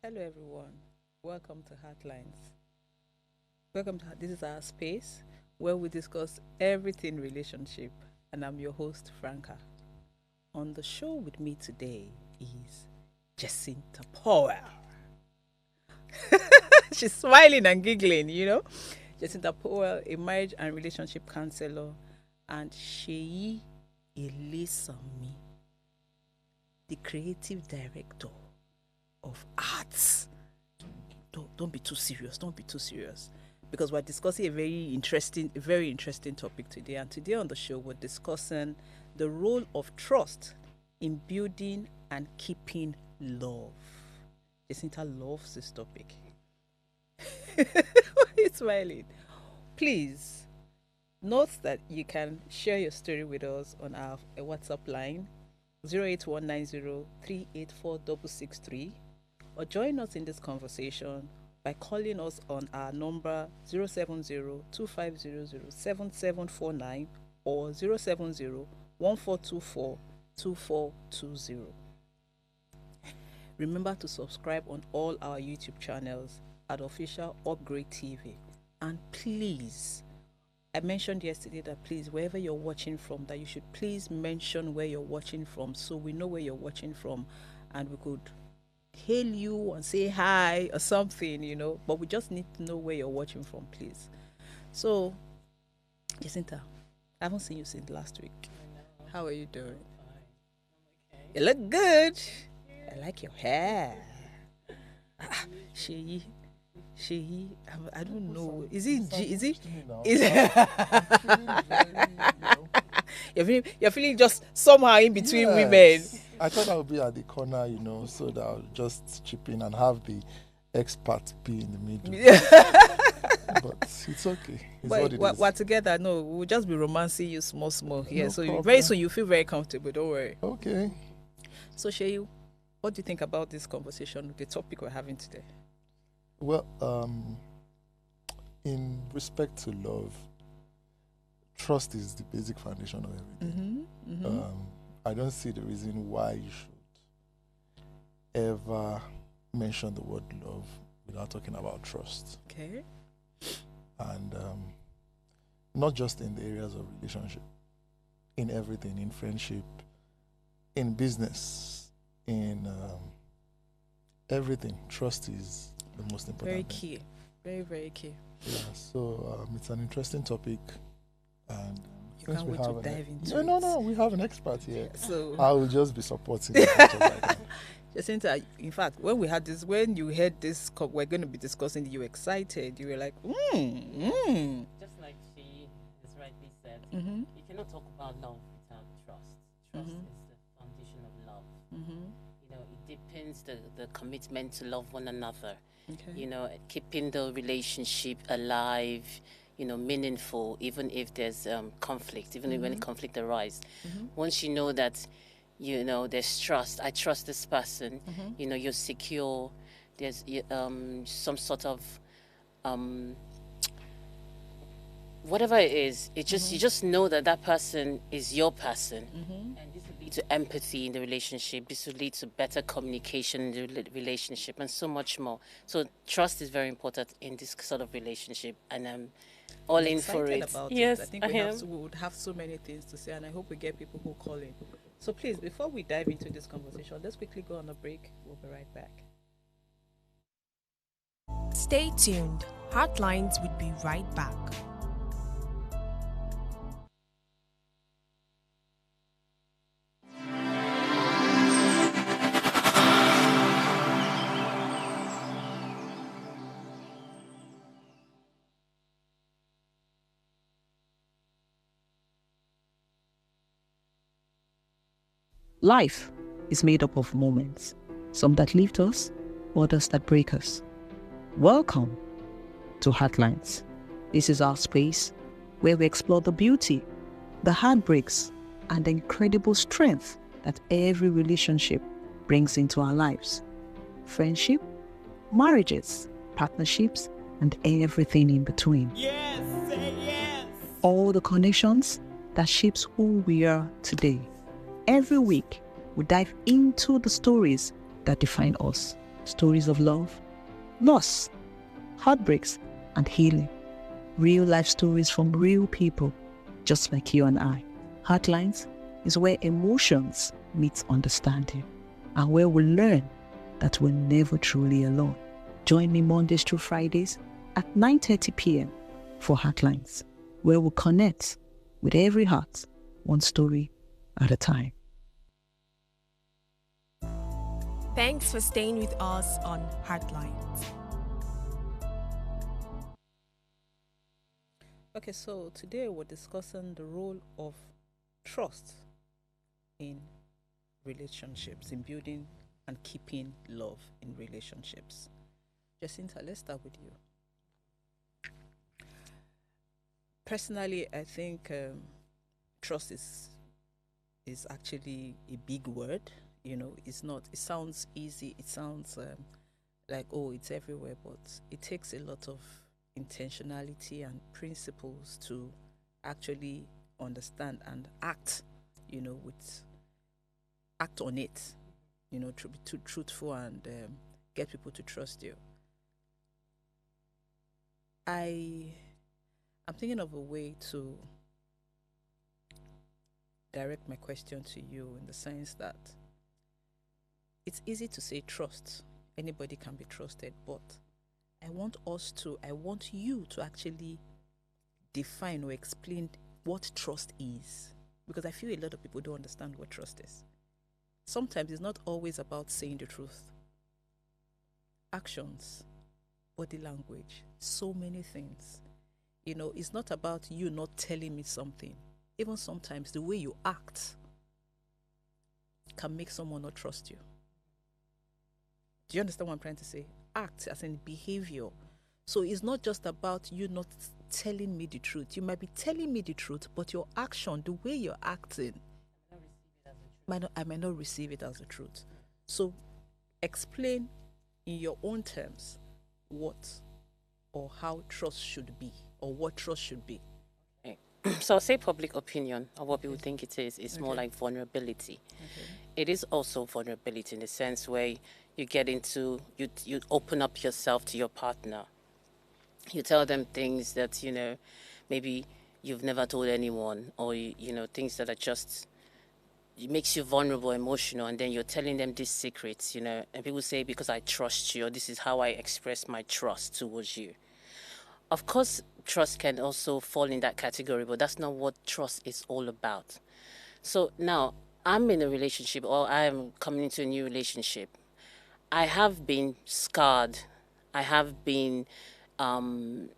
Hello, everyone. Welcome to Heartlines. This is our space where we discuss everything relationship, and I'm your host, Franca. On the show with me today is Jacinta Powell. She's smiling and giggling. Jacinta Powell, a marriage and relationship counselor, and Sheyi Ilesami, the creative director of arts. Don't be too serious. Don't be too serious. Because we're discussing a very interesting topic today. And today on the show, we're discussing the role of trust in building and keeping love. Jacinta loves this topic. Why are you smiling? Please note that you can share your story with us on our WhatsApp line 08190384663, or join us in this conversation by calling us on our number 070-2500-7749 or 070-1424-2420. Remember to subscribe on all our YouTube channels at Official Upgrade TV. And please, I mentioned yesterday that please, wherever you're watching from, that you should please mention where you're watching from so we know where you're watching from and we could hail you and say hi or something, but we just need to know where you're watching from, please. So, Jacinta, I haven't seen you since last week. How are you doing? Okay. You look good. I like your hair. Sheyi, I don't know. Is it you're feeling just somehow in between women. I thought I would be at the corner, so that I'll just chip in and have the expert be in the middle. But it's okay. We're together. No, we'll just be romancing you small here. No so problem. very soon you feel very comfortable. Don't worry. Okay. So Sheyu, what do you think about this conversation, the topic we're having today? Well, in respect to love, trust is the basic foundation of everything. I don't see the reason why you should ever mention the word love without talking about trust. Okay. And not just in the areas of relationship, in everything, in friendship, in business, in everything. Trust is the most important Very thing. key. Very, very key. Yeah, so it's an interesting topic, and You can't wait to dive into it. No, we have an expert here. So I will just be supporting as much as I can. Jacinta, in fact, when you heard this, we're going to be discussing, you were excited. You were like, Just like she has rightly said, Mm-hmm. you cannot talk about love without trust. Trust is the foundation of love. It depends the commitment to love one another. Okay. Keeping the relationship alive, meaningful, even if there's conflict, even when conflict arises. Once you know that, there's trust, I trust this person, you're secure, there's some sort of whatever it is, you just know that person is your person. And this will lead to empathy in the relationship, this will lead to better communication in the relationship, and so much more. So trust is very important in this sort of relationship, and I'm all in for it. About Yes, it. I think we would have so many things to say, and I hope we get people who call in. So please, before we dive into this conversation, let's quickly go on a break. We'll be right back. Stay tuned. Heartlines will be right back. Life is made up of moments, some that lift us, others that break us. Welcome to Heartlines. This is our space where we explore the beauty, the heartbreaks, and the incredible strength that every relationship brings into our lives. Friendship, marriages, partnerships, and everything in between. Yes, say yes. All the connections that shapes who we are today. Every week, we dive into the stories that define us. stories of love, loss, heartbreaks, and healing. Real life stories from real people, just like you and I. Heartlines is where emotions meet understanding, and where we learn that we're never truly alone. Join me Mondays through Fridays at 9:30 p.m. for Heartlines, where we'll connect with every heart, one story at a time. Thanks for staying with us on Heartlines. Okay, so today we're discussing the role of trust in relationships, in building and keeping love in relationships. Jacinta, let's start with you. Personally, I think trust is actually a big word. You know, it's not. It sounds easy. It sounds like, oh, it's everywhere, but it takes a lot of intentionality and principles to actually understand and act. You know, act on it. You know, to be too truthful and get people to trust you. I'm thinking of a way to direct my question to you, in the sense that it's easy to say trust. Anybody can be trusted, but I want you to actually define or explain what trust is. Because I feel a lot of people don't understand what trust is. Sometimes it's not always about saying the truth. Actions, body language, so many things. You know, it's not about you not telling me something. Even sometimes the way you act can make someone not trust you. Do you understand what I'm trying to say? Act as in behavior. So it's not just about you not telling me the truth. You might be telling me the truth, but your action, the way you're acting, I might not receive it as the truth. So explain in your own terms what or how trust should be, or what trust should be. Okay. So I'll say public opinion, or what people think it is. It's more like vulnerability. Okay. It is also vulnerability in the sense where you get into, you open up yourself to your partner. You tell them things that, you know, maybe you've never told anyone, or, you know, things that are just, it makes you vulnerable, emotional, and then you're telling them these secrets, you know, and people say, because I trust you, or this is how I express my trust towards you. Of course, trust can also fall in that category, but that's not what trust is all about. So now, I'm in a relationship, or I'm coming into a new relationship. I have been scarred. I have been, some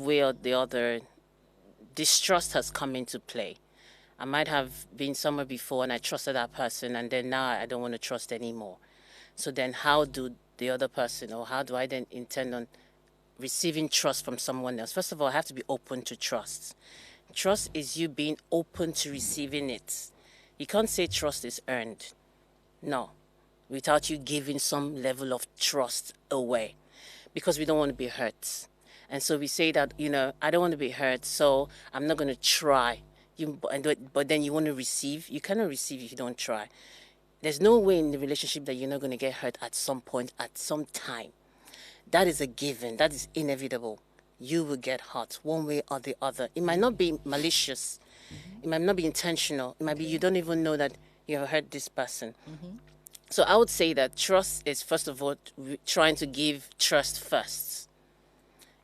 way or the other, distrust has come into play. I might have been somewhere before and I trusted that person, and then now I don't want to trust anymore. So then how do the other person, or how do I then intend on receiving trust from someone else? First of all, I have to be open to trust. Trust is you being open to receiving it. You can't say trust is earned. No. Without you giving some level of trust away, because we don't want to be hurt. And so we say that, you know, I don't want to be hurt, so I'm not going to try. But then you want to receive. You cannot receive if you don't try. There's no way in the relationship that you're not going to get hurt at some point, at some time. That is a given. That is inevitable. You will get hurt one way or the other. It might not be malicious. It might not be intentional. It might be you don't even know that you have hurt this person. So I would say that trust is, first of all, trying to give trust first.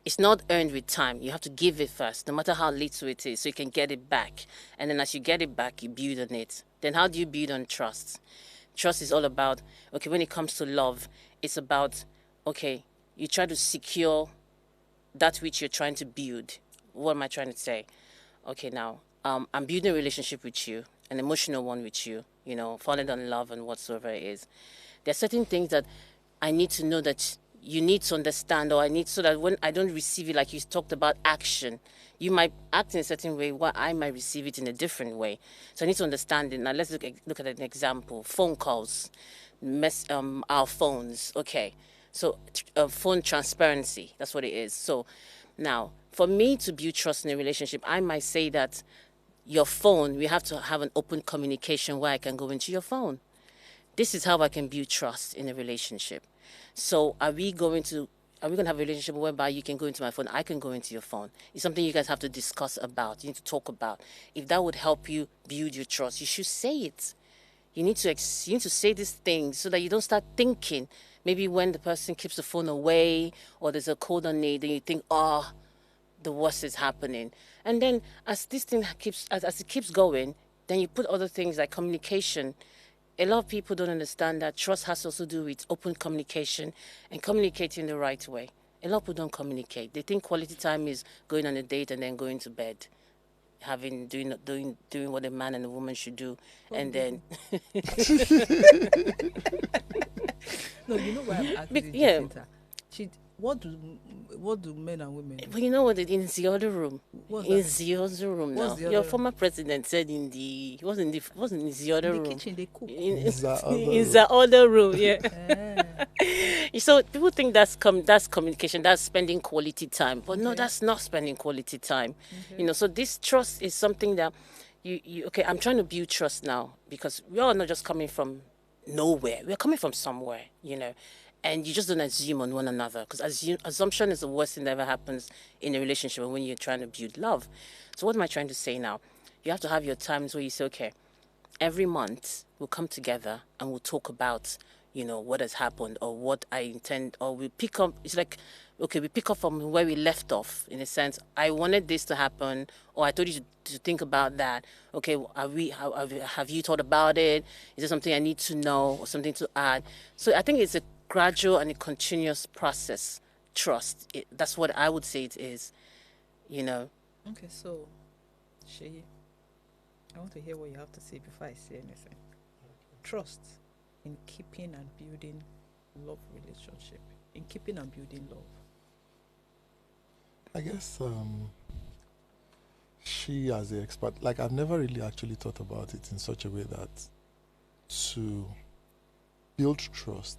It's not earned with time. You have to give it first, no matter how little it is, so you can get it back. And then as you get it back, you build on it. Then how do you build on trust? Trust is all about, okay, when it comes to love, it's about, okay, you try to secure that which you're trying to build. What am I trying to say? Okay, now, I'm building a relationship with you, an emotional one with you, you know, falling in love and whatsoever it is. There are certain things that I need to know that you need to understand, or I need, so that when I don't receive it, like you talked about action, you might act in a certain way while I might receive it in a different way. So I need to understand it. Now let's look at an example. Phone calls, our phones. Okay, so phone transparency, that's what it is. So now, for me to build trust in a relationship, I might say that your phone, we have to have an open communication where I can go into your phone. this is how I can build trust in a relationship. So are we going to have a relationship whereby you can go into my phone, I can go into your phone? It's something you guys have to discuss about. You need to talk about. If that would help you build your trust, you should say it. You need to say these things so that you don't start thinking. Maybe when the person keeps the phone away or there's a cold on it, then you think, oh, the worst is happening. And then as this thing as it keeps going, then you put other things like communication. A lot of people don't understand that trust has to also do with open communication and communicating the right way. A lot of people don't communicate. They think quality time is going on a date and then going to bed, doing what a man and a woman should do, and then No, you know why I'm asking yeah. Jacinta? What do men and women do? But you know what? In the other room. What's In that? the other room What's now. the other Your room? former president said in the wasn't in the other In the room. kitchen they cook. In Is the other room, yeah. Eh. So people think that's communication, that's spending quality time, but no, that's not spending quality time. So this trust is something that you okay. I'm trying to build trust now because we are not just coming from nowhere. We're coming from somewhere, and you just don't assume on one another because assumption is the worst thing that ever happens in a relationship when you're trying to build love. So what am I trying to say now? You have to have your times where you say, okay, every month we'll come together and we'll talk about what has happened or what I intend, or we pick up. It's like, okay, we pick up from where we left off, in a sense. I wanted this to happen, or I told you to think about that. Okay, have you thought about it? Is there something I need to know or something to add? So I think it's a gradual and a continuous process. Trust, that's what I would say it is. Okay, so Sheyi, I want to hear what you have to say before I say anything. Trust in keeping and building love relationship. In keeping and building love. I guess she, as the expert, like I've never really actually thought about it in such a way that to build trust,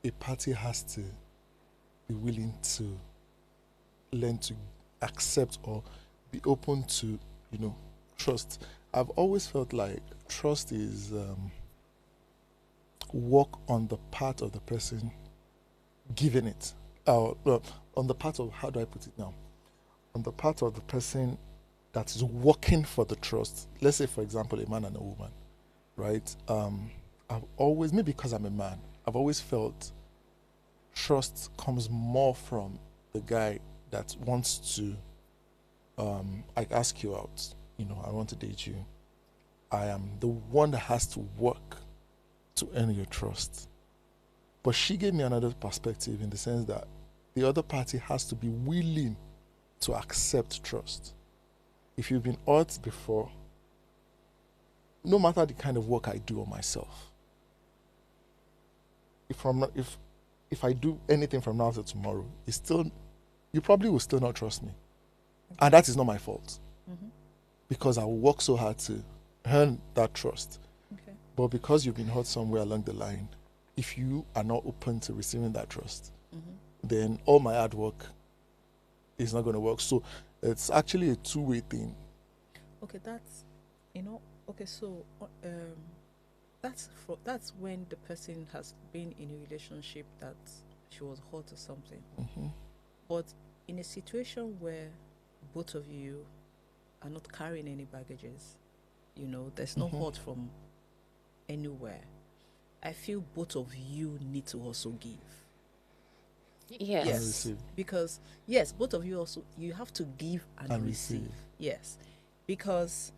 a party has to be willing to learn to accept or be open to, trust. I've always felt like trust is work on the part of the person giving it. Well, on the part of, how do I put it now? On the part of the person that is working for the trust. Let's say, for example, a man and a woman, right? I've always, maybe because I'm a man, I've always felt trust comes more from the guy that wants to, I ask you out, I want to date you. I am the one that has to work to earn your trust. But she gave me another perspective in the sense that the other party has to be willing to accept trust. If you've been hurt before, no matter the kind of work I do on myself, if I do anything from now to tomorrow, you probably will still not trust me. And that is not my fault. Mm-hmm. Because I will work so hard to earn that trust. Okay. But because you've been hurt somewhere along the line, if you are not open to receiving that trust, then all my hard work is not going to work. So it's actually a two-way thing. Okay, so that's when the person has been in a relationship that she was hurt or something. Mm-hmm. But in a situation where both of you are not carrying any baggages, there's no hurt from anywhere, I feel both of you need to also give. Yes. Because both of you also, you have to give and receive. Yes, because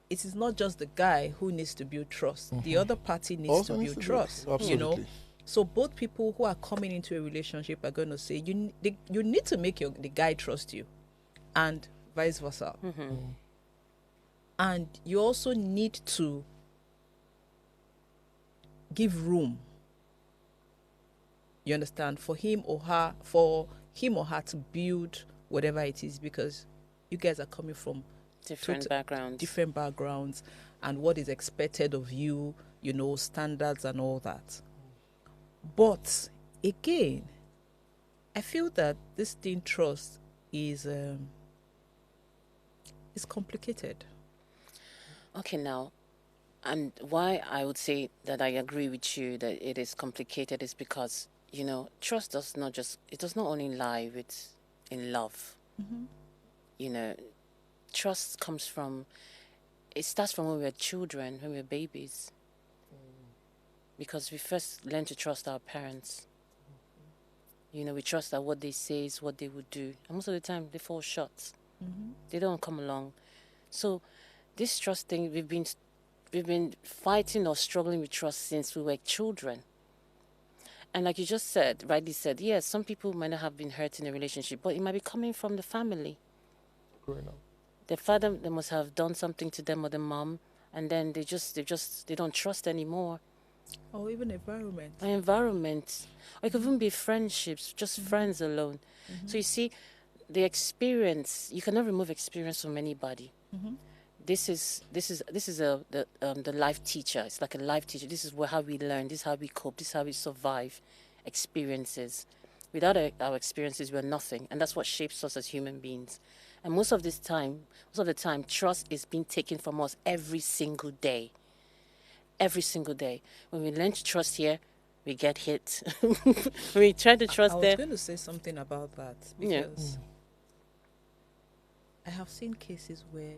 it is not just the guy who needs to build trust. The other party needs Also to needs build to trust. absolutely. So both people who are coming into a relationship are going to say you need to make the guy trust you, and vice versa. And you also need to give room, you understand, for him or her to build whatever it is, because you guys are coming from Different backgrounds and what is expected of you, standards and all that. But again, I feel that this thing trust is complicated. Okay, now, And why I would say that I agree with you that it is complicated is because, trust it does not only lie in love. You know, trust it starts from when we're children, when we're babies. Because we first learn to trust our parents. We trust that what they say is what they would do. And most of the time, they fall short. They don't come along. So this trust thing, we've been fighting or struggling with trust since we were children. And like you just rightly said, yes, some people might not have been hurt in a relationship, but it might be coming from the family. Growing up. The father, they must have done something to them, or the mom, and then they don't trust anymore. Or even environment. Or it could even be friendships, just friends alone. So you see, the experience, you cannot remove experience from anybody. This is the life teacher. It's like a life teacher. This is how we learn. This is how we cope. This is how we survive experiences. Without our experiences, we're nothing, and that's what shapes us as human beings. And most of the time, trust is being taken from us every single day. Every single day. When we learn to trust here, we get hit. When we try to trust there. I was going to say something about that because I have seen cases where,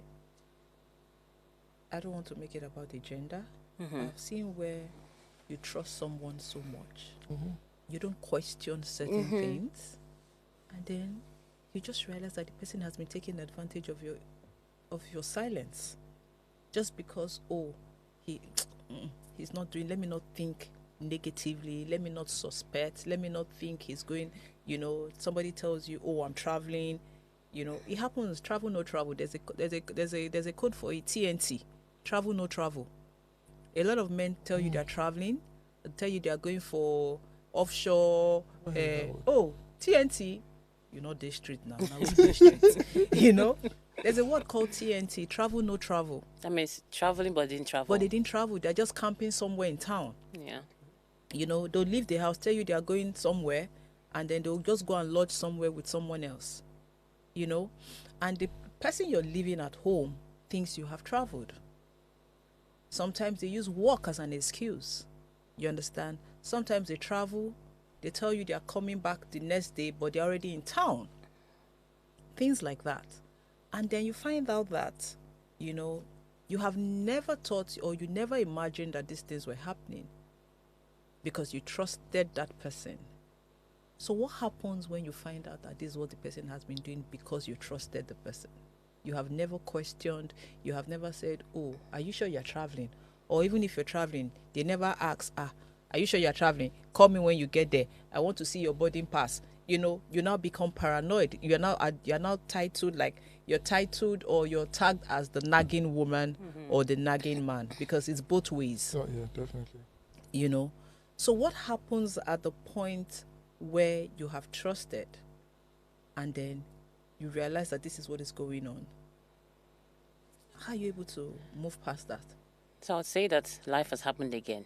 I don't want to make it about the gender. I've seen where you trust someone so much. You don't question certain things. And then you just realize that the person has been taking advantage of your silence. Just because, he's not doing, let me not think negatively, let me not suspect, let me not think he's going, somebody tells you, I'm traveling, it happens, travel, no travel. There's a code for it, TNT, travel, no travel. A lot of men tell you they're traveling, tell you they're going for offshore, TNT, you're not this street now we this street, There's a word called TNT, travel, no travel. That means traveling, but didn't travel. But they didn't travel. They're just camping somewhere in town. Yeah. They'll leave the house, tell you they are going somewhere, and then they'll just go and lodge somewhere with someone else. And the person you're leaving at home thinks you have traveled. Sometimes they use work as an excuse. You understand? Sometimes they travel, they tell you they are coming back the next day, but they're already in town. Things like that. And then you find out that, you have never thought or you never imagined that these things were happening because you trusted that person. So what happens when you find out that this is what the person has been doing because you trusted the person? You have never questioned, you have never said, are you sure you're traveling? Or even if you're traveling, they never ask, are you sure you're traveling? Call me when you get there. I want to see your boarding pass. You now become paranoid. You're now titled, like you're titled or you're tagged as the nagging woman or the nagging man, because it's both ways. Oh yeah, definitely. So what happens at the point where you have trusted and then you realize that this is what is going on? How are you able to move past that? So I would say that life has happened again.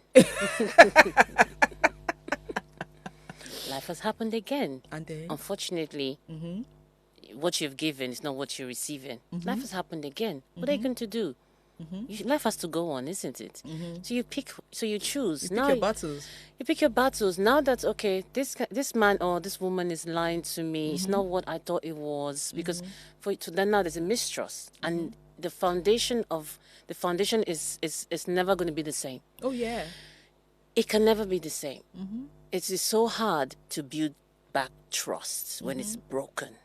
Life has happened again. And then? Unfortunately, what you've given is not what you're receiving. Life has happened again. What are you going to do? Life has to go on, isn't it? So you choose. You pick your battles. You pick your battles. Now that, okay, this man or this woman is lying to me. It's not what I thought it was. Because then now there's a mistrust. And the foundation is never going to be the same. Oh, yeah. It can never be the same. It is so hard to build back trust when it's broken.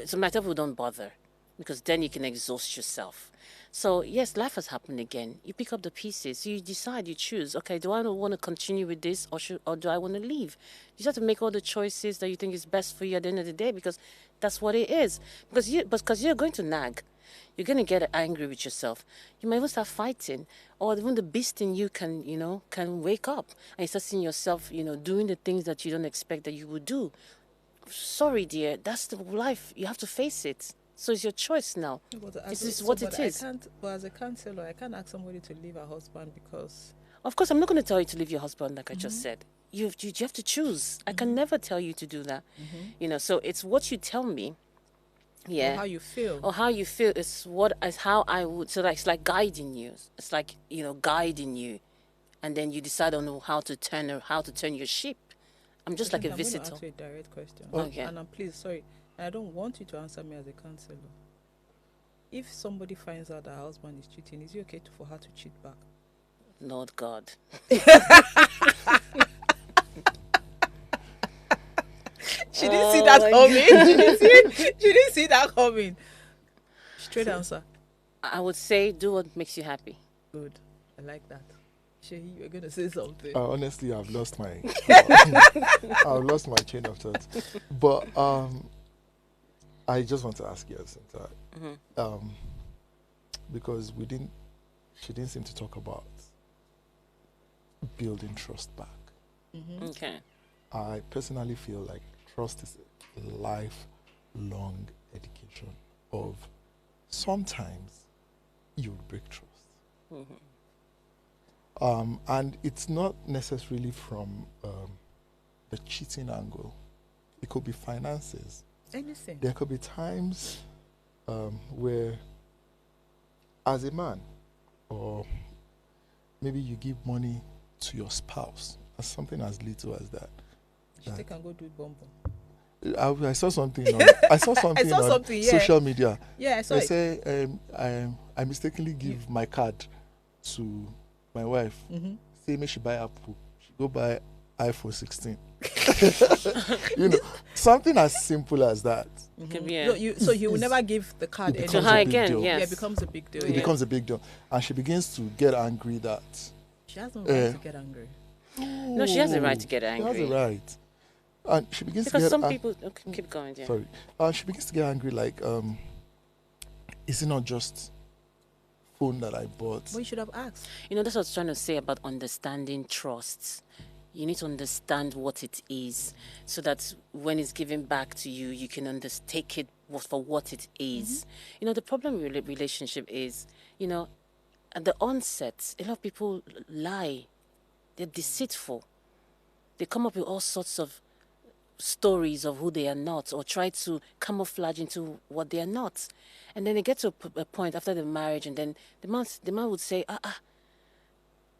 So my people don't bother because then you can exhaust yourself. So yes, life has happened again. You pick up the pieces. You decide. You choose. Okay, do I want to continue with this, or do I want to leave? You just have to make all the choices that you think is best for you at the end of the day, because that's what it is. Because you're going to nag. You're going to get angry with yourself. You might even start fighting. Or even the beast in you can wake up. And you start seeing yourself, doing the things that you don't expect that you would do. Sorry, dear. That's the life. You have to face it. So it's your choice now. This is what it is. But as a counselor, I can't ask somebody to leave her husband because... Of course, I'm not going to tell you to leave your husband, like I just said. You have to choose. I can never tell you to do that. So it's what you tell me Yeah. Or how you feel. Or how you feel is how I would. So it's like guiding you. It's like, guiding you, and then you decide on how to turn your ship. I'm just like a I'm visitor. going to ask you a direct question. Okay. And I'm please, sorry, and I don't want you to answer me as a counselor. If somebody finds out that her husband is cheating, is it okay for her to cheat back? Lord God. She didn't see that coming. She didn't see that coming. Straight answer. I would say do what makes you happy. Good. I like that. Shehi, you were going to say something. Honestly, I've lost my I've lost my chain of thought. But I just want to ask you, Jacinta, because she didn't seem to talk about building trust back. Okay. I personally feel like trust is a lifelong education of sometimes you break trust. And it's not necessarily from the cheating angle. It could be finances. Anything. There could be times where, as a man, or maybe you give money to your spouse, as something as little as that. She can go do bomb. I saw something. I saw something on social media. Yeah, I saw they it. say I mistakenly give my card to my wife. Say me she buy Apple. She go buy iPhone 16. Something as simple as that. So you will never give the card to her again. Deal. Yes. Yeah, it becomes a big deal. It becomes a big deal, and she begins to get angry that she has no right to get angry. No, she has the right to get angry. She has the right. And she begins because to get some people keep going. Yeah. Sorry. She begins to get angry like, is it not just phone that I bought? But you should have asked. That's what I was trying to say about understanding trusts. You need to understand what it is so that when it's given back to you, you can take it for what it is. The problem with relationship is, at the onset, a lot of people lie. They're deceitful. They come up with all sorts of stories of who they are not, or try to camouflage into what they are not. And then they get to a point after the marriage, and then the man would say,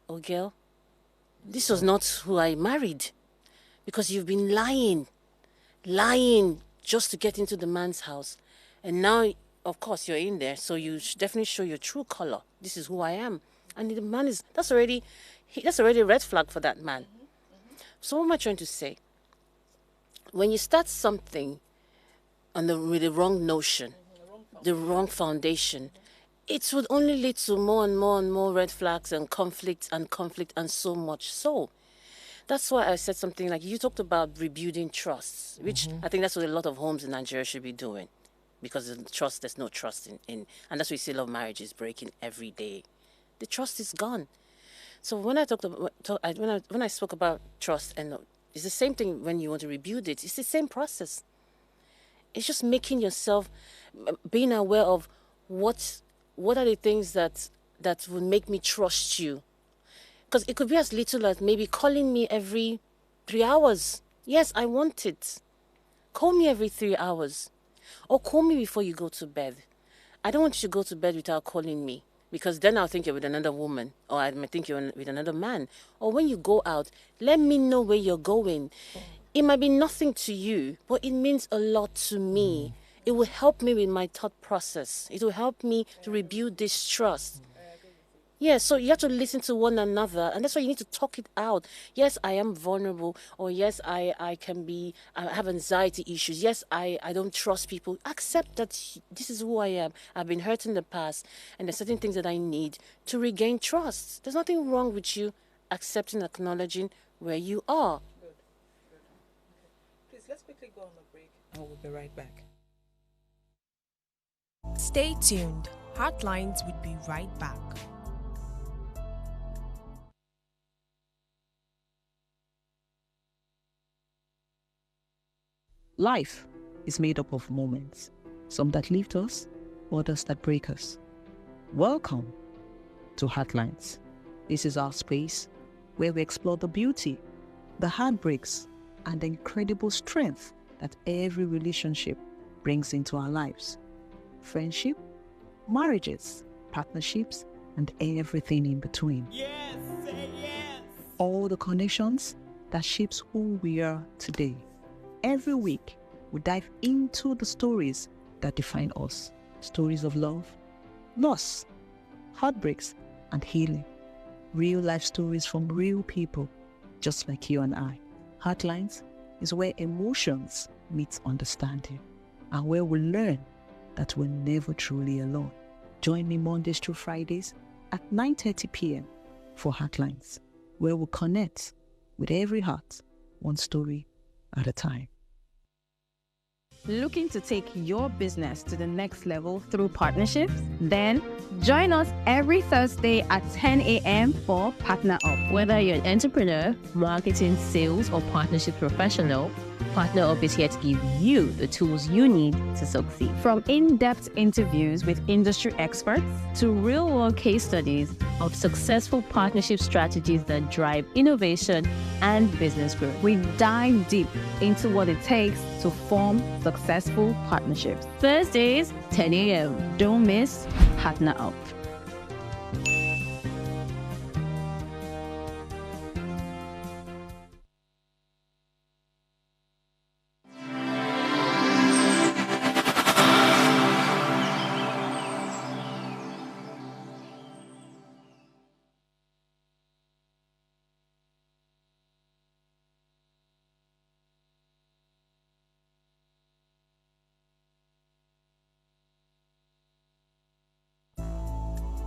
oh girl, this was not who I married, because you've been lying just to get into the man's house. And now, of course, you're in there, so you should definitely show your true color. This is who I am. And the man that's already a red flag for that man. So what am I trying to say? When you start something with the wrong notion, the wrong foundation, it would only lead to more and more and more red flags and conflict and so much so. That's why I said something like, you talked about rebuilding trusts, which I think that's what a lot of homes in Nigeria should be doing, because there's no trust in, and that's why you see a lot of marriages breaking every day. The trust is gone. So when I when I spoke about trust, and it's the same thing when you want to rebuild it. It's the same process. It's just making yourself, being aware of what are the things that will make me trust you. Because it could be as little as maybe calling me every 3 hours. Yes, I want it. Call me every 3 hours. Or call me before you go to bed. I don't want you to go to bed without calling me, because then I'll think you're with another woman, or I might think you're with another man. Or when you go out, let me know where you're going. It might be nothing to you, but it means a lot to me. It will help me with my thought process. It will help me to rebuild this trust. Yeah, so you have to listen to one another, and that's why you need to talk it out. Yes, I am vulnerable, or yes, I have anxiety issues. Yes, I don't trust people. Accept that this is who I am. I've been hurt in the past, and there's certain things that I need to regain trust. There's nothing wrong with you accepting, acknowledging where you are. Good. Please, let's quickly go on a break, and we'll be right back. Stay tuned. Heartlines will be right back. Life is made up of moments, some that lift us, others that break us. Welcome to Heartlines. This is our space where we explore the beauty, the heartbreaks, and the incredible strength that every relationship brings into our lives. Friendship, marriages, partnerships, and everything in between. Yes, say yes. All the connections that shapes who we are today. Every week, we dive into the stories that define us. Stories of love, loss, heartbreaks, and healing. Real life stories from real people, just like you and I. Heartlines is where emotions meet understanding, and where we learn that we're never truly alone. Join me Mondays through Fridays at 9:30 p.m. for Heartlines, where we connect with every heart, one story at a time. Looking to take your business to the next level through partnerships? Then join us every Thursday at 10 a.m. for Partner Up. Whether you're an entrepreneur, marketing, sales, or partnership professional, Partner Up is here to give you the tools you need to succeed. From in-depth interviews with industry experts To real-world case studies of successful partnership strategies that drive innovation and business growth. we dive deep into what it takes to form successful partnerships. Thursdays, 10 a.m. Don't miss Partner Up.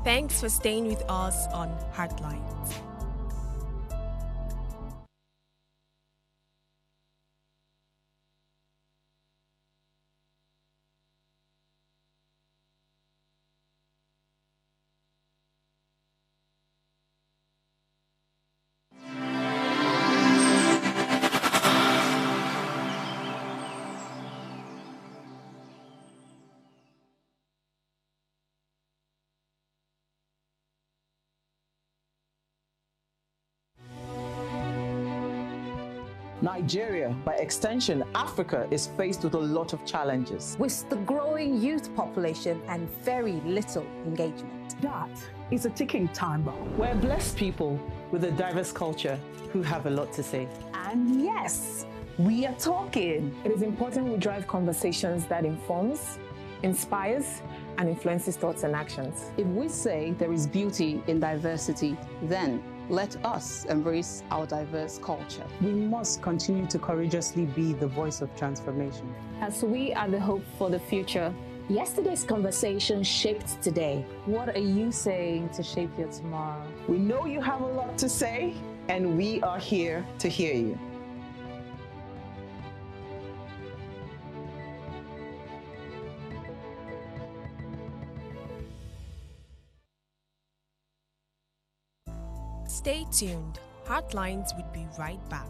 Thanks for staying with us on Heartlines. Nigeria, by extension, Africa, is faced with a lot of challenges. With the growing youth population and very little engagement. That is a ticking time bomb. We're blessed people with a diverse culture who have a lot to say. And yes, we are talking. It is important we drive conversations that informs, inspires, and influences thoughts and actions. If we say there is beauty in diversity, then let us embrace our diverse culture. We must continue to courageously be the voice of transformation. As we are the hope for the future. Yesterday's conversation shaped today. What are you saying to shape your tomorrow? We know you have a lot to say, and we are here to hear you. Stay tuned. Heartlines will be right back.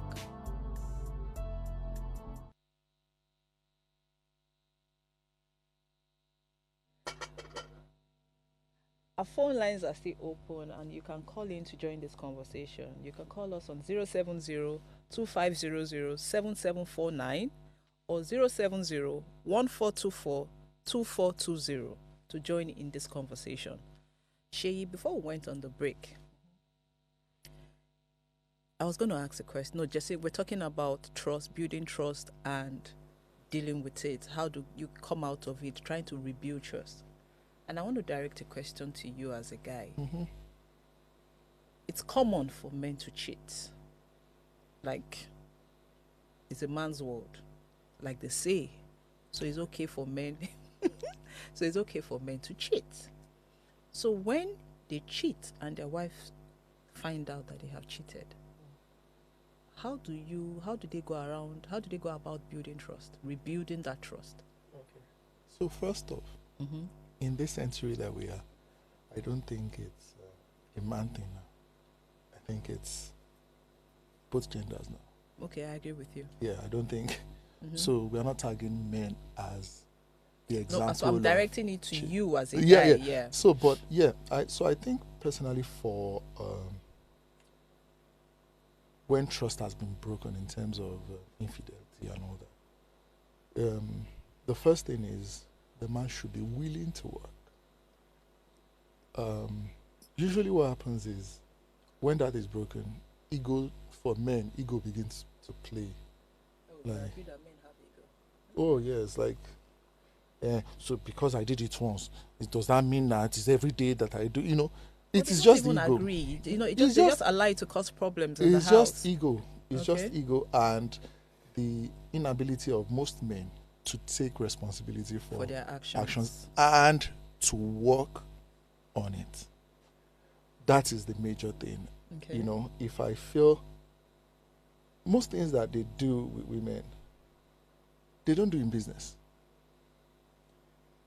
Our phone lines are still open and you can call in to join this conversation. You can call us on 070-2500-7749 or 070-1424-2420 to join in this conversation. Sheyi, before we went on the break, I was going to ask a question. No, Jesse, we're talking about trust, building trust and dealing with it. How do you come out of it, trying to rebuild trust? And I want to direct a question to you as a guy. Mm-hmm. It's common for men to cheat. Like, it's a man's world, like they say. So it's okay for men. So it's okay for men to cheat. So when they cheat and their wife find out that they have cheated, how do they go about building trust, rebuilding that trust? Okay. So first off, in this century that we are, I don't think it's a man thing now. I think it's both genders now. Okay, I agree with you. Yeah, I don't think. So we are not tagging men as the example. No, so I'm directing it to you as a guy. Yeah. So, but yeah, I think personally for when trust has been broken in terms of infidelity and all that, the first thing is the man should be willing to work. Usually what happens is when that is broken, for men, ego begins to play. Oh yes, so because I did it once, does that mean that it's every day that I do? It is just even ego. Agree. They just allow it to cause problems in the house. It's just ego. It's just ego and the inability of most men to take responsibility for their actions and to work on it. That is the major thing. Okay. If I feel most things that they do with women, they don't do in business.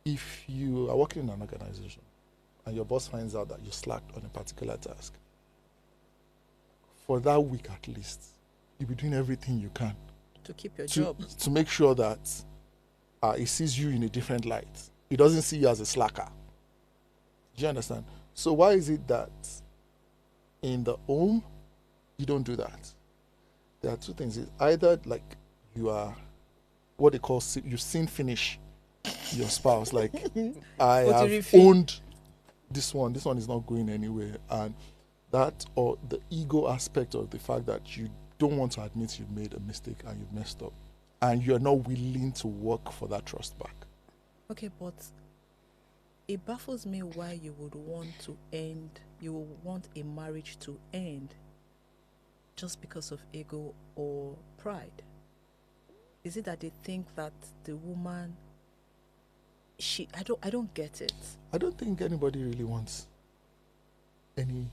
If you are working in an organization and your boss finds out that you slacked on a particular task, for that week at least, you'll be doing everything you can to keep your job. To make sure that he sees you in a different light. He doesn't see you as a slacker. Do you understand? So why is it that in the home, you don't do that? There are two things. It's either you are what they call you sin finish your spouse. I have owned this one is not going anywhere, and that or the ego aspect of the fact that you don't want to admit you've made a mistake and you've messed up, and you're not willing to work for that trust back. Okay, but it baffles me why you would want a marriage to end just because of ego or pride. Is it that they think that the woman I don't get it. I don't think anybody really wants any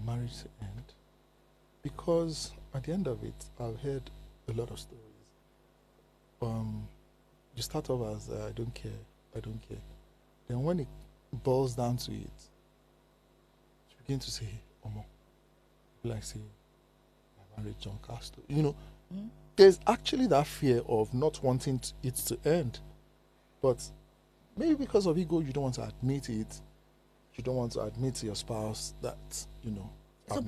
marriage to end, because at the end of it, I've heard a lot of stories. You start off as I don't care. Then when it boils down to it, you begin to say, say, my marriage John Castro. There's actually that fear of not wanting it to end. But maybe because of ego, you don't want to admit it. You don't want to admit to your spouse that, So,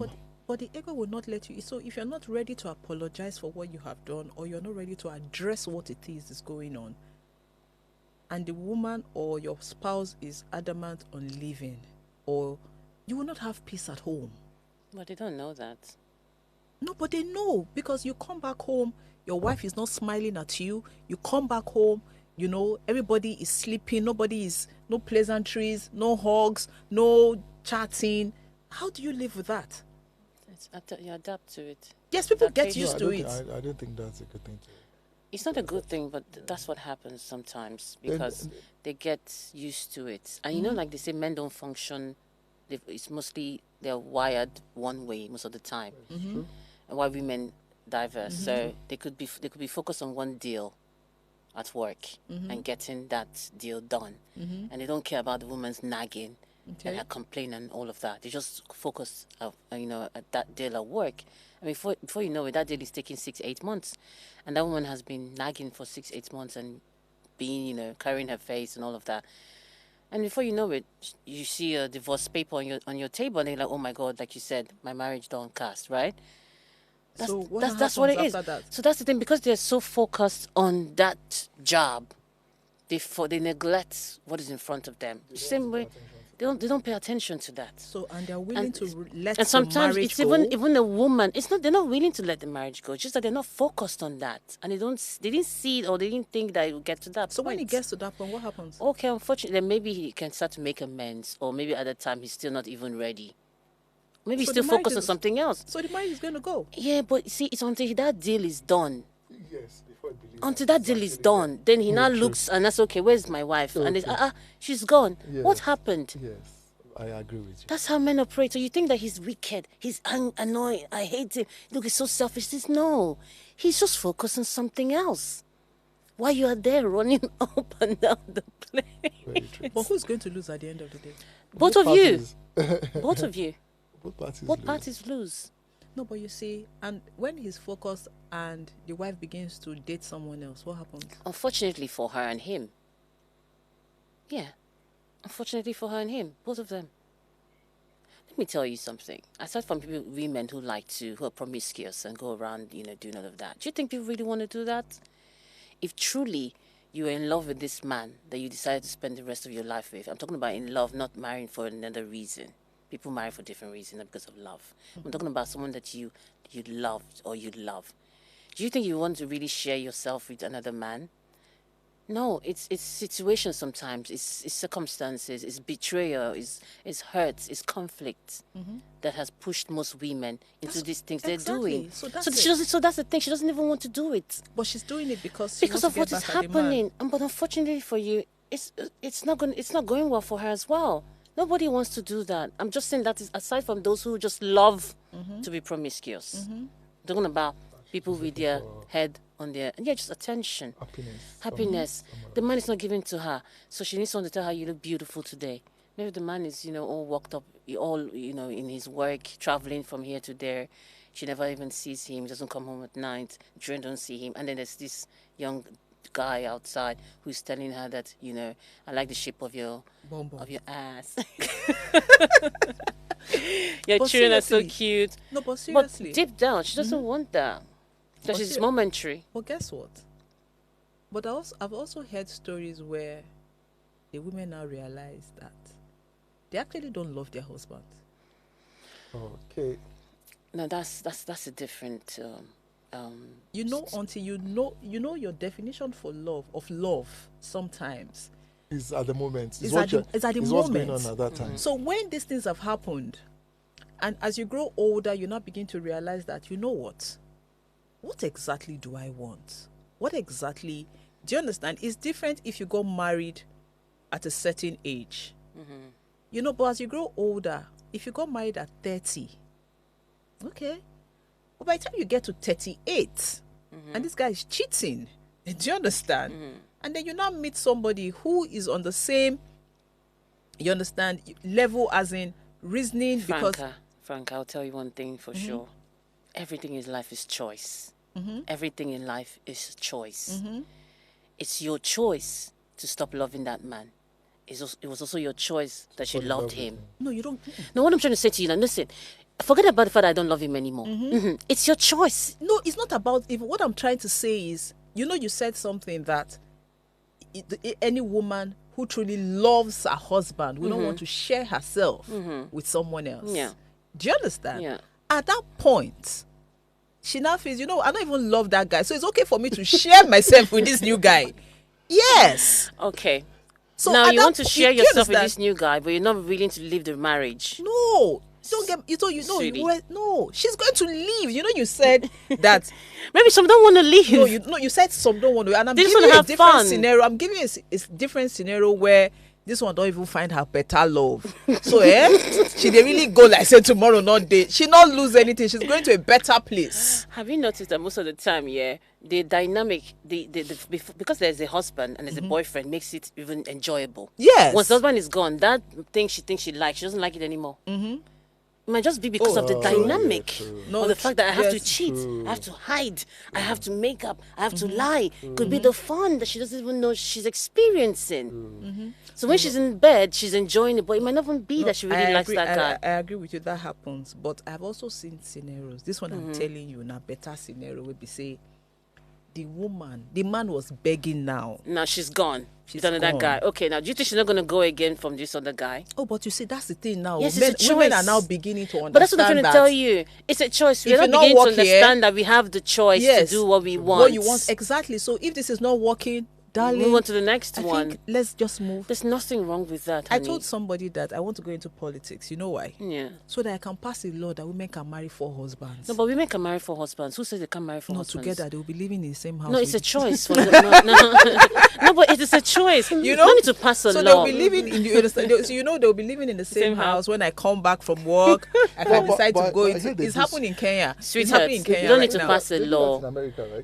but the ego will not let you. So if you're not ready to apologize for what you have done, or you're not ready to address what it is going on, and the woman or your spouse is adamant on leaving, or you will not have peace at home. But they don't know that. No, but they know, because you come back home, your wife is not smiling at you. You come back home, everybody is sleeping, no pleasantries, no hugs, no chatting. How do you live with that? You adapt to it. Yes, people get used to it. I don't think that's a good thing to. It's not a good thing, but that's what happens sometimes, because they get used to it. And like they say, men don't function. It's mostly they're wired one way most of the time, and why women diverse. So they could be focused on one deal at work and getting that deal done, and they don't care about the woman's nagging and her complaint and all of that. They just focus, at that deal at work. And before you know it, that deal is taking 6-8 months, and that woman has been nagging for 6-8 months and being, carrying her face and all of that. And before you know it, you see a divorce paper on your table, and you're like, oh my God, like you said, my marriage don't cast, right? That's what it is. So that's the thing, because they're so focused on that job, they neglect what is in front of them. Same way, they don't pay attention to that. So and they're willing to let and sometimes the marriage it's go. even a woman. They're not willing to let the marriage go. It's just that they're not focused on that, and they didn't see it, or they didn't think that it would get to that. So point. when it gets to that point, what happens? Okay, unfortunately, then maybe he can start to make amends, or maybe at the time he's still not even ready. Maybe he's still focused on something else. So the marriage is going to go. Yeah, but see, it's until that deal is done. Yes, before it believes. Until that deal is done, then he now looks and that's okay. Where's my wife? Okay. And it's she's gone. Yes. What happened? Yes, I agree with you. That's how men operate. So you think that he's wicked, he's annoying, I hate him. Look, he's so selfish. No, he's just focused on something else. While you are there running up and down the place. But who's going to lose at the end of the day? Both of you. Both of you. Both parties lose. No, but you see, and when he's focused and the wife begins to date someone else, what happens? Unfortunately for her and him. Yeah. Unfortunately for her and him, both of them. Let me tell you something. Aside from women who are promiscuous and go around, doing all of that. Do you think people really want to do that? If truly you're in love with this man that you decided to spend the rest of your life with. I'm talking about in love, not marrying for another reason. People marry for different reasons, not because of love. I'm talking about someone that you loved or you love. Do you think you want to really share yourself with another man? No, it's situations sometimes, it's circumstances, it's betrayal, it's hurts, it's conflict that has pushed most women into these things they're doing. So that's so that's the thing. She doesn't even want to do it. But she's doing it because of what is happening. But unfortunately for you, it's not going well for her as well. Nobody wants to do that. I'm just saying that is aside from those who just love to be promiscuous. Talking about people with their head on their just attention, happiness. The man is not giving to her, so she needs someone to tell her you look beautiful today. Maybe the man is all worked up, all in his work, traveling from here to there. She never even sees him. He doesn't come home at night. Children don't see him, and then there's this young guy outside who's telling her that I like the shape of your ass. Your children are so cute. No, but seriously, but deep down she doesn't want that. Because it's momentary. But guess what? But I've also heard stories where the women now realize that they actually don't love their husband. Okay. No, that's a different. Until you know your definition for love sometimes is at the moment. It's at the moment. What's going on at that time. So when these things have happened, and as you grow older, you now begin to realize that what exactly do I want? What exactly? Do you understand? It's different if you got married at a certain age. But as you grow older, if you got married at 30, okay. But by the time you get to 38, and this guy is cheating, do you understand? And then you now meet somebody who is on the same, level as in reasoning. Franca, I'll tell you one thing for sure. Everything in life is choice. Everything in life is choice. It's your choice to stop loving that man. It was also your choice that you loved him. No, you don't. No, what I'm trying to say to you, listen, forget about the fact that I don't love him anymore. It's your choice. No, it's not about. What I'm trying to say is, you said something that any woman who truly loves her husband will not want to share herself with someone else. Yeah. Do you understand? Yeah. At that point, she now feels, I don't even love that guy, so it's okay for me to share myself with this new guy. Yes. Okay. So now you want to share yourself with this new guy, but you're not willing to leave the marriage. No. Don't get no. She's going to leave. You said that maybe some don't want to leave. No, you said some don't want to, and I'm they giving you a different fun. scenario. I'm giving you a different scenario where this one don't even find her better love. So she they really go like say tomorrow, not day. She not lose anything. She's going to a better place. Have you noticed that most of the time, the dynamic, because there's a husband and there's a boyfriend, makes it even enjoyable. Yes. Once the husband is gone, that thing she thinks she likes, she doesn't like it anymore. It might just be because of the dynamic, or the fact that I have to cheat, I have to hide, I have to make up, I have to lie. Could be the fun that she doesn't even know she's experiencing. So when she's in bed, she's enjoying it, but it might not even be that she really likes that guy. I agree with you, that happens. But I've also seen scenarios. This one I'm telling you, now better scenario would be say, the man was begging now. Now she's gone. She's with another guy. Okay, now do you think she's not going to go again from this other guy? Oh, but you see, that's the thing now. Yes, women are now beginning to understand. But that's what I'm trying to tell you. It's a choice. We're not beginning to understand that we have the choice to do what we want. What you want, exactly. So if this is not working, darling, move on to the next one. Let's just move. There's nothing wrong with that, honey. I told somebody that I want to go into politics. You know why? Yeah. So that I can pass a law that women can marry 4 husbands. No, but women can marry 4 husbands. Who says they can't marry 4 husbands? No, together they will be living in the same house. No, it's a choice. No, but it is a choice. You don't need to pass a law. So they'll be living in they'll be living in the same house. When I come back from work, I can decide to go into. It's happening in Kenya. Sweetheart, you don't need to pass a law.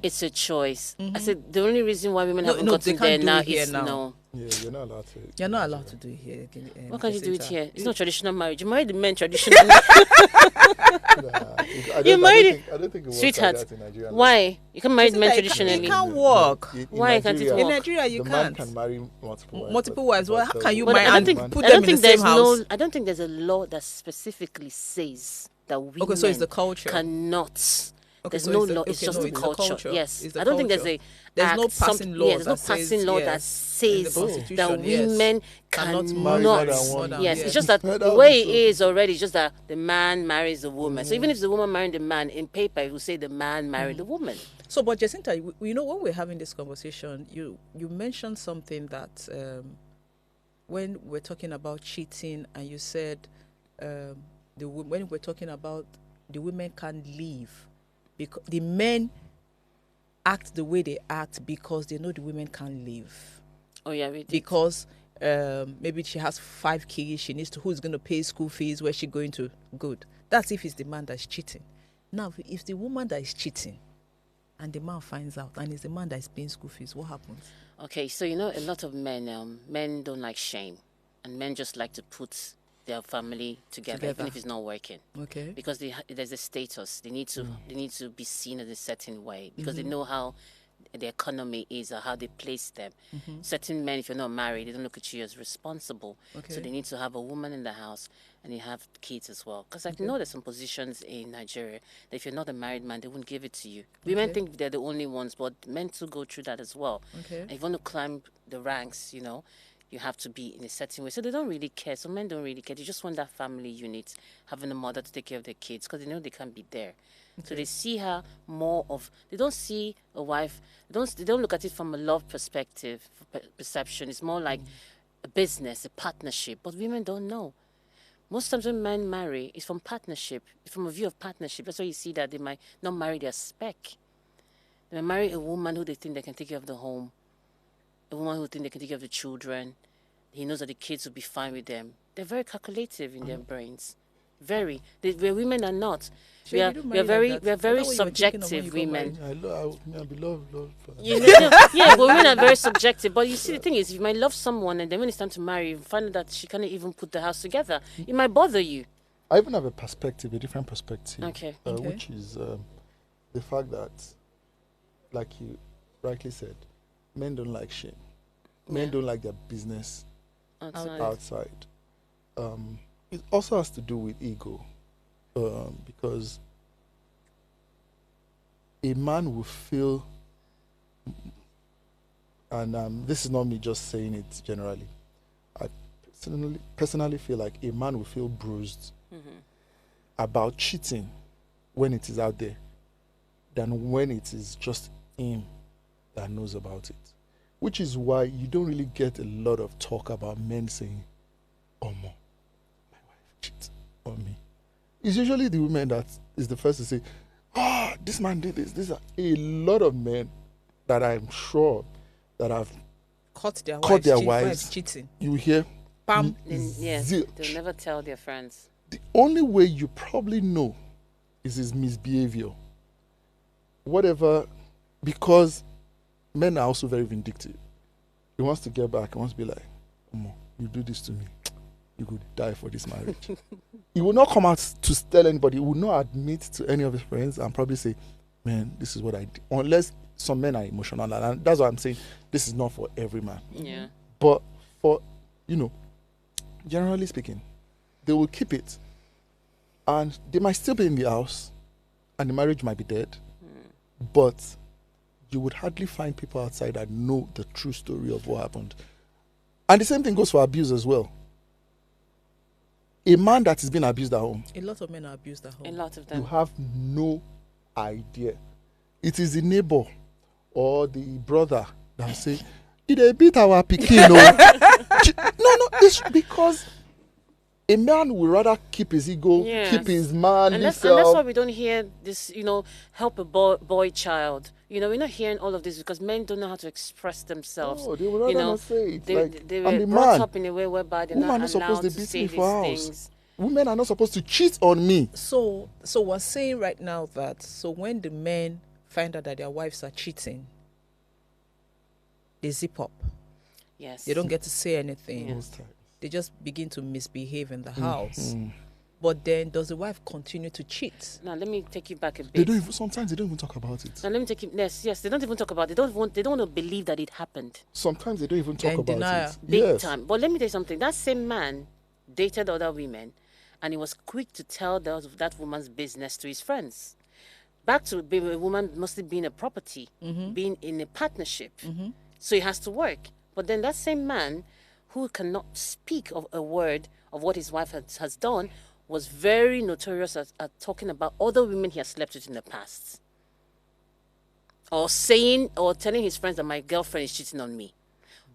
It's a choice. I said the only reason why women haven't gotten there now is no. Yeah, you're not allowed to. You're not allowed to do it here. Why can't you do it here? It's not traditional marriage. You marry the men traditionally. You married. I don't think it works sweetheart. like that in Nigeria. Why? You can marry the men traditionally. It can't work. Why can't it work? In Nigeria, you the can't. Man can marry multiple wives. Multiple wives. Well, how can you But marry and put them in the same house? I don't think there's a law that specifically says that women so it's the culture. cannot. There's so no it's the- law. It's okay, just no, the it's the culture. culture. Yes, It's the I don't think there's culture. a There's no act, passing law there's no that passing says, law that yes, in the says that Constitution, yes, women cannot cannot. marry more than Yes, yes. it's just that the way it is already. It's just that the man marries the woman. So even if the woman married the man, in paper it will say the man married the woman. So, but Jacinta, you know, when we're having this conversation, you mentioned something that when we're talking about cheating, and you said when we're talking about the women can't leave because the men act the way they act because they know the women can't leave. Oh yeah, we did. Because maybe she has 5 kids, she needs to, who's going to pay school fees, where's she going to? Good. That's if it's the man that's cheating. Now, if the woman that is cheating and the man finds out and it's the man that is paying school fees, what happens? Okay, so you know, a lot of men don't like shame, and men just like to put their family together, even if it's not working. Okay. Because there's a status. They need to be seen in a certain way because they know how the economy is or how they place them. Certain men, if you're not married, they don't look at you as responsible. Okay. So they need to have a woman in the house and you have kids as well. Because I know there's some positions in Nigeria that if you're not a married man, they won't give it to you. Women think they're the only ones, but men too go through that as well. Okay. And if you want to climb the ranks, you know, you have to be in a certain way. So they don't really care. Some men don't really care. They just want that family unit, having a mother to take care of their kids because they know they can't be there. So they see her more of, they don't see a wife, they don't look at it from a love perspective, perception. It's more like a business, a partnership. But women don't know. Most times when men marry, it's from partnership, from a view of partnership. That's why you see that they might not marry their spec. They might marry a woman who they think they can take care of the home, a woman who think they can take care of the children. He knows that the kids will be fine with them. They're very calculative in their brains. Very. Where women are not. We are very subjective women. I love. You know, yeah, but women are very subjective. But you see, the thing is, you might love someone, and then when it's time to marry, you find out that she can't even put the house together. It might bother you. I even have a different perspective. Okay. Which is the fact that, like you rightly said, men don't like shame. Men don't like their business outside. It also has to do with ego, because a man will feel, and this is not me just saying it generally, I personally feel like a man will feel bruised about cheating when it is out there than when it is just him that knows about it. Which is why you don't really get a lot of talk about men saying, "Oh, my wife cheats on me." It's usually the women that is the first to say, this man did this. These are a lot of men that I'm sure that have caught their wives cheating. You hear? Bam. Yes, they'll never tell their friends. The only way you probably know is his misbehavior. Whatever, because men are also very vindictive. He wants to get back. He wants to be like, you do this to me, you could die for this marriage. He will not come out to tell anybody. He will not admit to any of his friends and probably say, man, this is what I did. Unless some men are emotional. And that's why I'm saying this is not for every man. Yeah. But for, generally speaking, they will keep it. And they might still be in the house and the marriage might be dead. But you would hardly find people outside that know the true story of what happened. And the same thing goes for abuse as well. A man that is being abused at home. A lot of men are abused at home. A lot of them. You have no idea. It is the neighbor or the brother that will say, "Did they beat our pikin?" No, it's because a man would rather keep his ego, keep his man. And that's why we don't hear this, help a boy child. We're not hearing all of this because men don't know how to express themselves. Oh, they would rather not say it. They were brought up in a way whereby they're not allowed to say these things. Women are not supposed to cheat on me. So we're saying right now that when the men find out that their wives are cheating, they zip up. Yes. They don't get to say anything. Yes. They just begin to misbehave in the house. But then, does the wife continue to cheat? Now, let me take you back a bit. Sometimes they don't even talk about it. Now, let me take you. Yes, they don't even talk about it. They don't want to believe that it happened. Sometimes they don't even talk about it. Big time. But let me tell you something. That same man dated other women, and he was quick to tell that woman's business to his friends. back to being a woman, mostly being a property, being in a partnership. So it has to work. But then that same man who cannot speak of a word of what his wife has done was very notorious at talking about other women he has slept with in the past. Or saying or telling his friends that my girlfriend is cheating on me.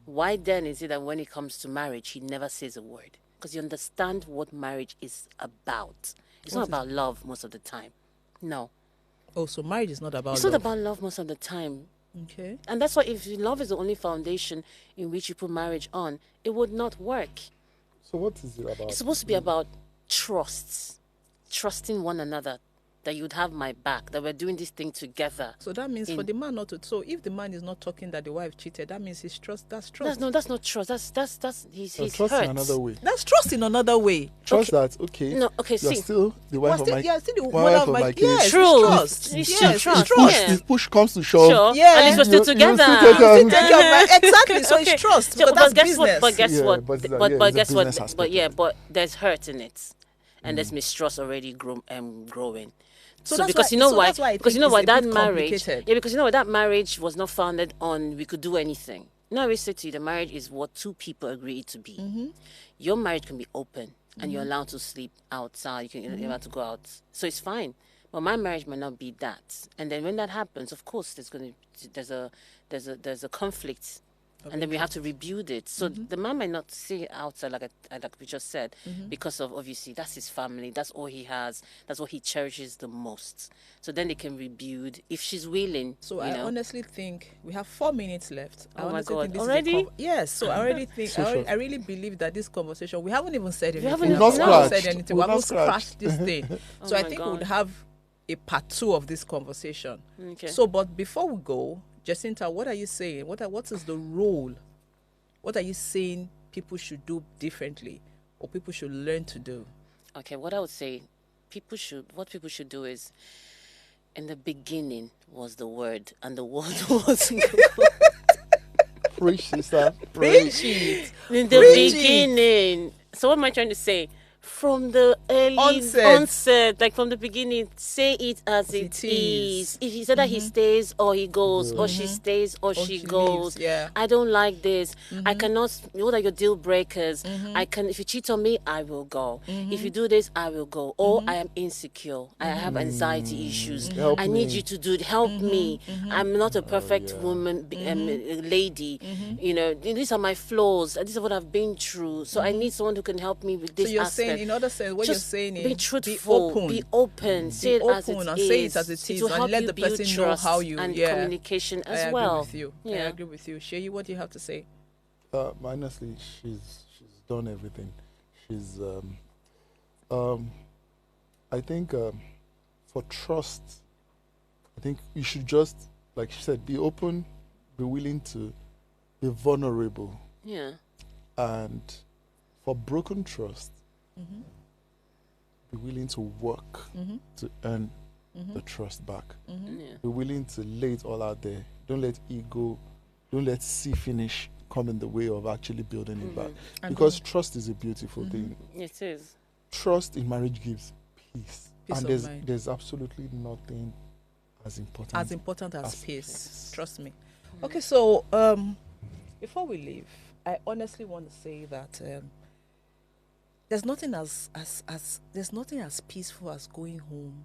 Why then is it that when it comes to marriage, he never says a word? Because you understand what marriage is about. It's not about love most of the time. No. Oh, so marriage is not about It's love. not about love most of the time. Okay. And that's why if love is the only foundation in which you put marriage on, it would not work. So what is it about? It's supposed to be about trust. Trusting one another. That you would have my back, that we're doing this thing together. So that means for the man not to. So if the man is not talking that the wife cheated, that means he's trust. That's trust. That's not trust. He's trust hurt. in another way. That's trust in another way. Trust that No, you're still the wife of my wife of my kids. Yes, true. Trust. Yes, trust. If push comes to shove, sure. Yeah. At least we're still together. Exactly. So it's trust. Because that's business. But guess what? But guess what? Aspect. But there's hurt in it, and there's mistrust already growing. So because you know why? Because you know why that marriage? Complicated. Yeah, because you know why that marriage was not founded on we could do anything. Now we say to you, the marriage is what two people agree it to be. Your marriage can be open, and you're allowed to sleep outside. You're allowed to go out, so it's fine. But my marriage might not be that. And then when that happens, of course, there's a conflict. And then we have to rebuild it. So the man might not see it outside, like we just said, because of obviously that's his family, that's all he has, that's what he cherishes the most. So then they can rebuild if she's willing. So I honestly think we have 4 minutes left. Oh my God! Think Already? Yes. So I already think I really believe that this conversation we haven't even said anything. We've not said anything. We haven't scratched this thing. So I think we would have a part 2 of this conversation. Okay. So, but before we go, Jacinta, what are you saying? What is the role? What are you saying people should do differently or people should learn to do? Okay, what I would say, people should do is, in the beginning was the word, and the word was God. Preach, sister. Preach it. In the beginning. So what am I trying to say? From the early onset, like from the beginning, say it as it is. If he said that he stays or he goes, or she stays or she goes, leaves, yeah. I don't like this. I cannot. What are your deal breakers? I can. If you cheat on me, I will go. If you do this, I will go. Or I am insecure. I have anxiety issues. I need you to do it. Help me. I'm not a perfect woman, lady. You know, these are my flaws. This is what I've been through. So I need someone who can help me with this. So you're aspect. saying, in other sense, what Just you're saying is be truthful, be open, say it as it is. And say it as it is, and let the person know how you and communication as well. I agree with you. I agree with you. Sheyi, what do you have to say? Honestly, she's done everything. She's I think for trust, I think you should just, like she said, be open, be willing to be vulnerable. Yeah. And for broken trust, be willing to work to earn the trust back. Be willing to lay it all out there. Don't let ego, don't let see finish come in the way of actually building it back. Because trust is a beautiful thing. It is. Trust in marriage gives peace. Peace And of mind. there's absolutely nothing as important as peace. Trust me. Okay, so before we leave, I honestly want to say that there's nothing as peaceful as going home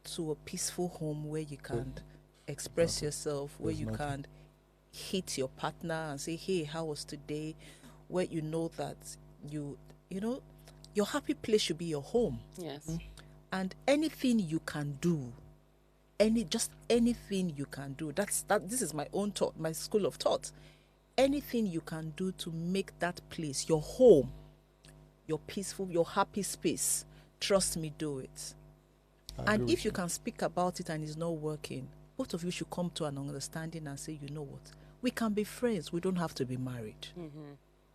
to a peaceful home where you can express yourself, where you can hit your partner and say, hey, how was today? Where you know that you know your happy place should be your home. Yes. And anything you can do, anything you can do, this is my own thought, my school of thought. Anything you can do to make that place your home, your peaceful, your happy space, trust me, do it. And if you can speak about it and it's not working, both of you should come to an understanding and say, you know what, we can be friends, we don't have to be married.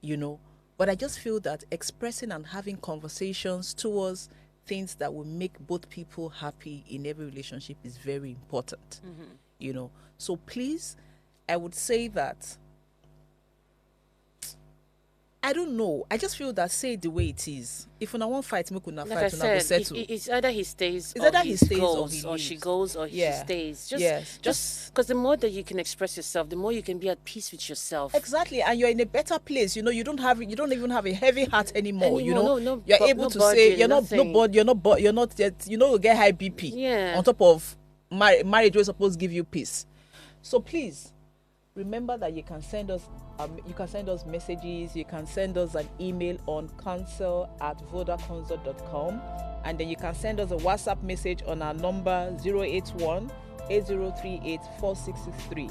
You know, but I just feel that expressing and having conversations towards things that will make both people happy in every relationship is very important. You know, so please, I would say that I don't know. I just feel that say it the way it is. If una want fight, make una Like fight, I una go said, settle. it's either he stays, It's or either he he stays goes, or he she leaves. goes, or Yeah. she stays. Just Because the more that you can express yourself, the more you can be at peace with yourself. exactly, and you're in a better place. You know, you don't even have a heavy heart anymore. You know, no, you're but able no to say you're nothing. you're not yet. You know, you get high BP. Yeah. On top of marriage, was supposed to give you peace. So please remember that you can send us messages. You can send us an email on counsel@vodaconsult.com, and then you can send us a WhatsApp message on our number 081-8038-4663.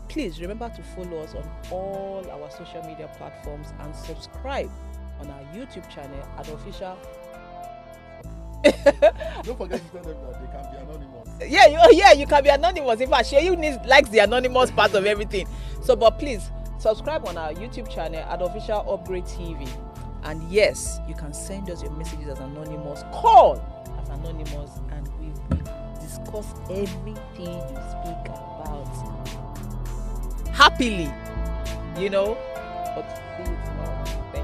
Please remember to follow us on all our social media platforms and subscribe on our YouTube channel at official. Don't forget to tell them that they can be anonymous. Yeah, you can be anonymous. In fact, you likes the anonymous part of everything. So, but please subscribe on our YouTube channel at official upgrade TV. And yes, you can send us your messages as anonymous. Call as anonymous, and we will discuss everything you speak about happily. You know. But see you tomorrow. Thank